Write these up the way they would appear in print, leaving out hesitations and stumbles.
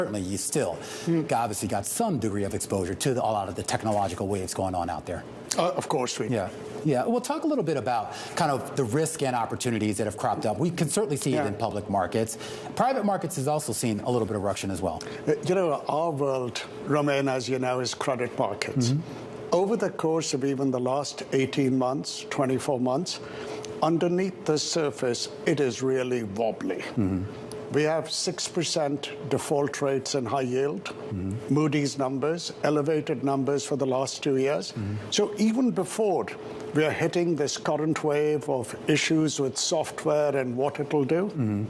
certainly you still obviously got some degree of exposure to a lot of the technological waves going on out there. Of course we do. Yeah. Yeah, well, talk a little bit about kind of the risk and opportunities that have cropped up. We can certainly see it in public markets. Private markets has also seen a little bit of ruction as well. You know, our world, Romain, as you know, is credit markets. Over the course of even the last 18 months, 24 months, underneath the surface, it is really wobbly. We have 6% default rates in high yield, Moody's numbers, elevated numbers for the last 2 years. So even before we are hitting this current wave of issues with software and what it'll do,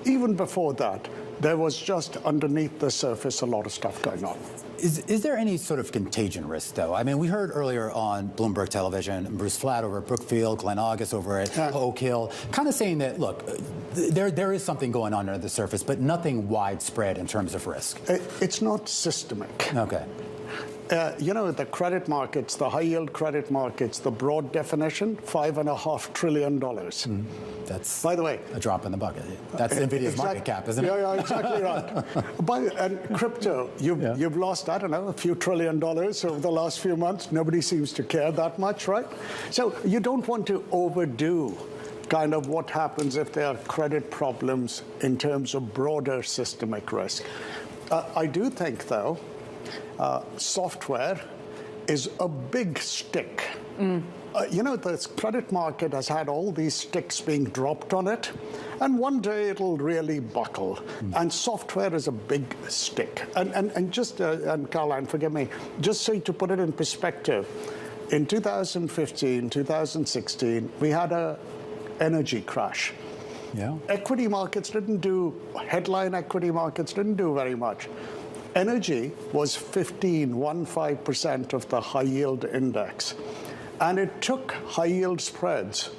even before that, there was just underneath the surface a lot of stuff going on. Is there any sort of contagion risk, though? I mean, we heard earlier on Bloomberg Television, Bruce Flatt over at Brookfield, Glenn August over at Oak Hill, kind of saying that, look, there is something going on under the surface, but nothing widespread in terms of risk. It's not systemic. Okay. You know, the credit markets, the high-yield credit markets, the broad definition, $5.5 trillion. That's, by the way, a drop in the bucket. That's Nvidia's market cap, isn't it? Yeah, exactly right. And crypto, you've lost, I don't know, a few $1 trillion over the last few months. Nobody seems to care that much, right? So you don't want to overdo kind of what happens if there are credit problems in terms of broader systemic risk. I do think, though, software is a big stick. You know, the credit market has had all these sticks being dropped on it, and one day it'll really buckle. And software is a big stick. And just, and Caroline, forgive me, just so to put it in perspective, in 2015, 2016, we had an energy crash. Equity markets didn't do, headline equity markets didn't do very much. Energy was 15% of the high-yield index. And it took high-yield spreads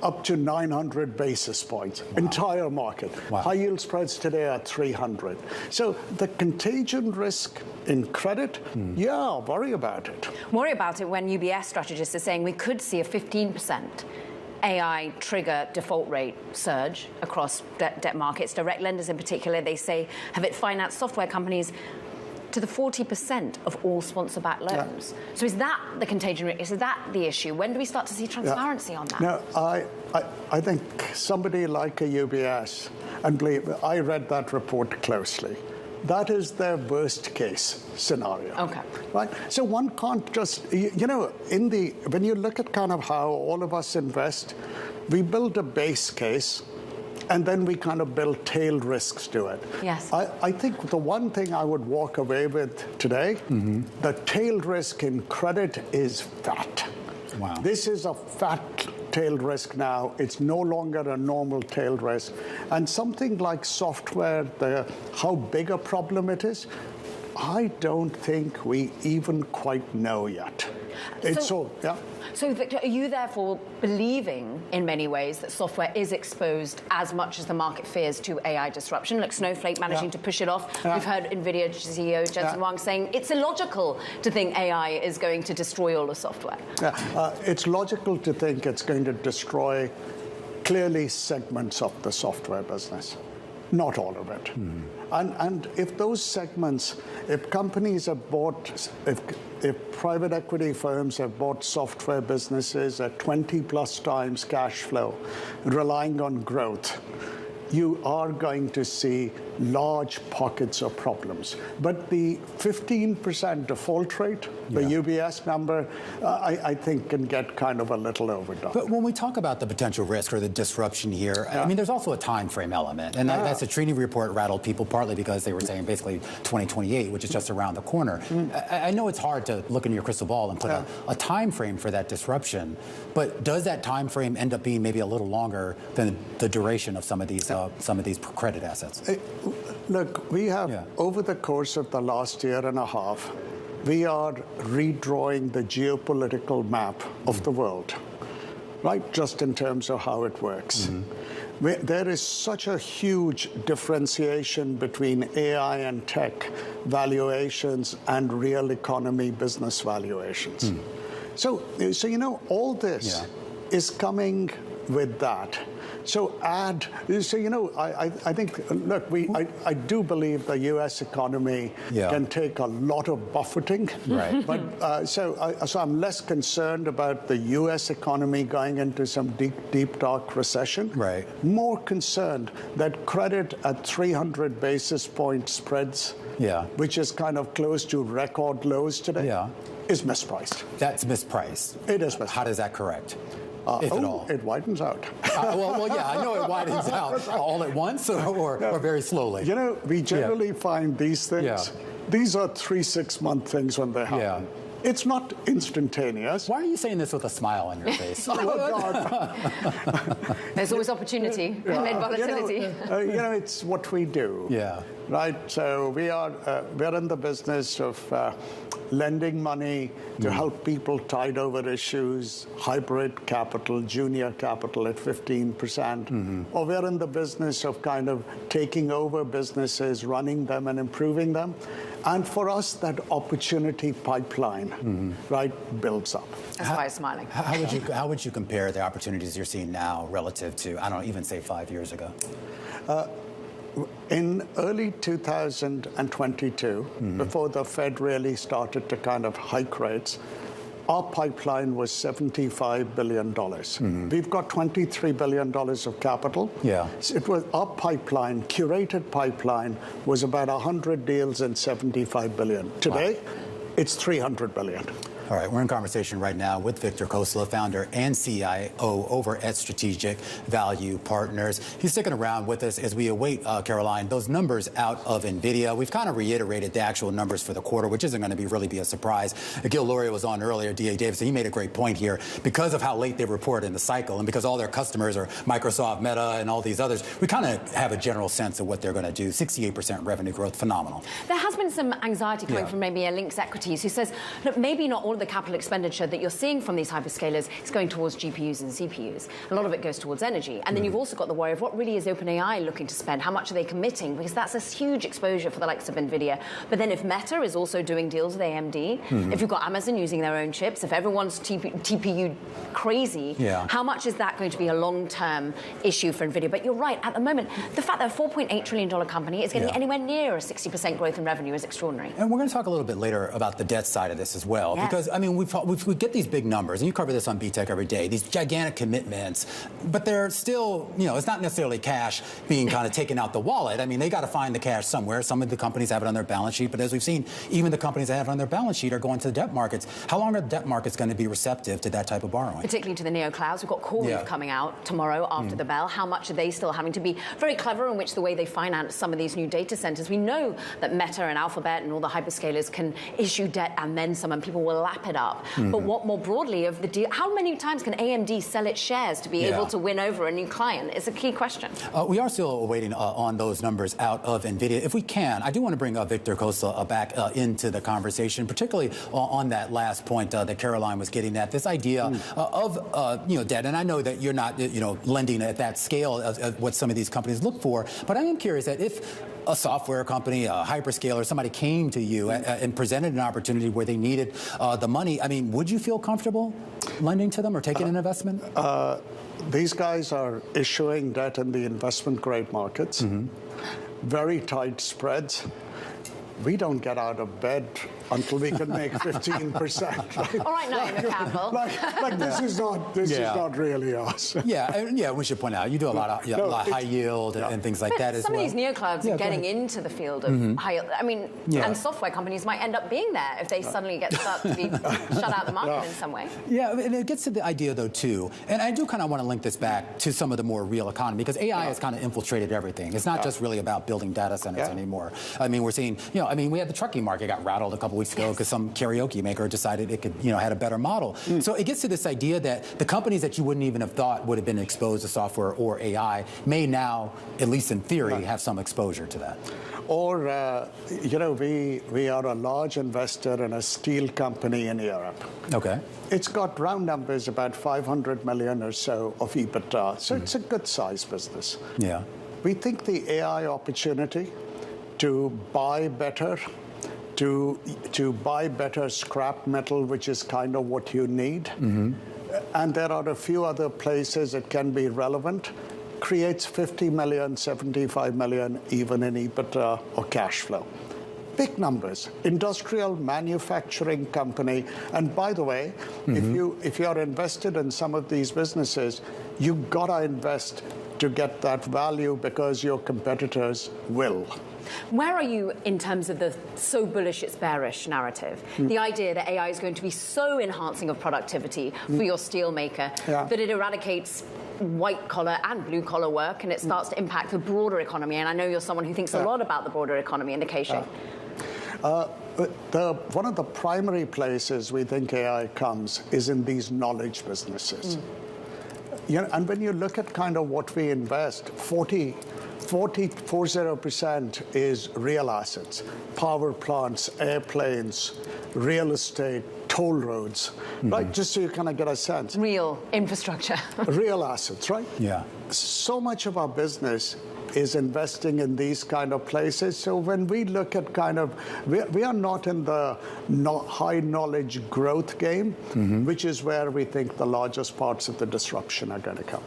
up to 900 basis points, entire market. High-yield spreads today are 300. So the contagion risk in credit, worry about it. Worry about it when UBS strategists are saying we could see a 15% AI trigger default rate surge across debt markets. Direct lenders in particular, they say, have it financed software companies to the 40% of all sponsor-backed loans. So is that the contagion risk? Is that the issue? When do we start to see transparency on that? No, I think somebody like a UBS, and believe me, I read that report closely. That is their worst case scenario. Okay. Right? So one can't just, you know, when you look at kind of how all of us invest, we build a base case, and then we kind of build tail risks to it. Yes. I think the one thing I would walk away with today, the tail risk in credit is fat. Wow. This is a fat tail risk now. It's no longer a normal tail risk. And something like software, how big a problem it is, I don't think we even quite know yet. So, Victor, are you therefore believing, in many ways, that software is exposed as much as the market fears to AI disruption? Like Snowflake managing to push it off. We've heard Nvidia CEO Jensen Huang saying it's illogical to think AI is going to destroy all the software. It's logical to think it's going to destroy, clearly, segments of the software business. Not all of it. And if those segments, if companies have bought, if private equity firms have bought software businesses at 20+ times cash flow, relying on growth, you are going to see large pockets of problems. But the 15% default rate, the UBS number, I think can get kind of a little overdone. But when we talk about the potential risk or the disruption here, I mean, there's also a time frame element. And that's a Trini report rattled people partly because they were saying basically 2028, which is just around the corner. I know it's hard to look into your crystal ball and put a time frame for that disruption, but does that time frame end up being maybe a little longer than the duration of some of these credit assets? Look, we have, over the course of the last year and a half, we are redrawing the geopolitical map of the world, right? Just in terms of how it works. There is such a huge differentiation between AI and tech valuations and real economy business valuations. So you know, all this is coming with that. I think, look, I do believe the U.S. economy can take a lot of buffeting. Right. But so I'm less concerned about the U.S. economy going into some deep, dark recession. Right. More concerned that credit at 300 basis point spreads, which is kind of close to record lows today, is mispriced. That's mispriced. It is mispriced. How does that correct? If at all? It widens out. Well, yeah, I know it widens out all at once or very slowly. You know, we generally find these things, these are 3-6 month things when they happen. Yeah. It's not instantaneous. Why are you saying this with a smile on your face? Oh, God. There's always opportunity amid volatility. It's what we do. Yeah. Right? So we're in the business of lending money to help people tide over issues, hybrid capital, junior capital at 15%. Or we're in the business of kind of taking over businesses, running them and improving them. And for us, that opportunity pipeline, right, builds up. That's why I'm smiling. How would you compare the opportunities you're seeing now relative to, I don't know, even say 5 years ago? In early 2022, before the Fed really started to kind of hike rates, our pipeline was $75 billion. We've got $23 billion of capital. Yeah. It was our pipeline, curated pipeline, was about 100 deals and $75 billion. Today, it's $300 billion. All right, we're in conversation right now with Victor Khosla, founder and CIO over at Strategic Value Partners. He's sticking around with us as we await, Caroline, those numbers out of Nvidia. We've kind of reiterated the actual numbers for the quarter, which isn't going to really be a surprise. Gil Luria was on earlier, D.A. Davidson. He made a great point here. Because of how late they report in the cycle and because all their customers are Microsoft, Meta, and all these others, we kind of have a general sense of what they're going to do. 68% revenue growth, phenomenal. There has been some anxiety coming from maybe a Lynx Equities who says, look, maybe not all of the capital expenditure that you're seeing from these hyperscalers is going towards GPUs and CPUs. A lot of it goes towards energy. And then you've also got the worry of what really is OpenAI looking to spend? How much are they committing? Because that's a huge exposure for the likes of Nvidia. But then if Meta is also doing deals with AMD, if you've got Amazon using their own chips, if everyone's TPU crazy, how much is that going to be a long-term issue for Nvidia? But you're right, at the moment, the fact that a $4.8 trillion company is getting anywhere near a 60% growth in revenue is extraordinary. And we're going to talk a little bit later about the debt side of this as well. Because, I mean, we get these big numbers, and you cover this on BTech every day, these gigantic commitments, but they're still, it's not necessarily cash being kind of taken out the wallet. I mean, they got to find the cash somewhere. Some of the companies have it on their balance sheet, but as we've seen, even the companies that have it on their balance sheet are going to the debt markets. How long are the debt markets going to be receptive to that type of borrowing? Particularly to the neoclouds. We've got CoreWeave coming out tomorrow after the bell. How much are they still having to be very clever in which the way they finance some of these new data centers? We know that Meta and Alphabet and all the hyperscalers can issue debt and then some, and people will lap it up. But what more broadly of the deal, how many times can AMD sell its shares to be able to win over a new client? It's a key question. We are still waiting on those numbers out of Nvidia. If we can, I do want to bring Victor Khosla back into the conversation, particularly on that last point that Caroline was getting at, this idea of debt. And I know that you're not lending at that scale of what some of these companies look for, but I am curious that if a software company, a hyperscaler, somebody came to you and presented an opportunity where they needed the money, I mean, would you feel comfortable lending to them or taking an investment? These guys are issuing debt in the investment grade markets, very tight spreads. We don't get out of bed until we can make 15%. Right? All right, now in the capital. This is not really us. We should point out you do a lot of high yield and things like that as well. Some of these neoclouds are getting into the field of high yield. I mean, and software companies might end up being there if they suddenly start to be shut out of the market in some way. Yeah, and it gets to the idea though too, and I do kind of want to link this back to some of the more real economy because AI has kind of infiltrated everything. It's not just really about building data centers anymore. I mean, we're seeing, we had the trucking market got rattled a couple weeks ago because some karaoke maker decided it could, had a better model. So it gets to this idea that the companies that you wouldn't even have thought would have been exposed to software or AI may now, at least in theory, have some exposure to that. Or, we are a large investor in a steel company in Europe. Okay. It's got round numbers about 500 million or so of EBITDA. So it's a good size business. Yeah. We think the AI opportunity to buy better, to buy better scrap metal, which is kind of what you need. And there are a few other places it can be relevant. creates 50 million, 75 million, even in EBITDA or cash flow. Big numbers. Industrial manufacturing company. And by the way, if you're invested in some of these businesses, you've got to invest to get that value because your competitors will. Where are you in terms of the so bullish it's bearish narrative? The idea that AI is going to be so enhancing of productivity for your steelmaker that it eradicates white-collar and blue-collar work and it starts to impact the broader economy. And I know you're someone who thinks a lot about the broader economy in the K-shape. One of the primary places we think AI comes is in these knowledge businesses. And when you look at kind of what we invest, 40% is real assets, power plants, airplanes, real estate, toll roads, right? Just so you kind of get a sense. Real infrastructure. Real assets, right? Yeah. So much of our business is investing in these kind of places. So when we look at kind of, we are not in the high knowledge growth game, which is where we think the largest parts of the disruption are going to come.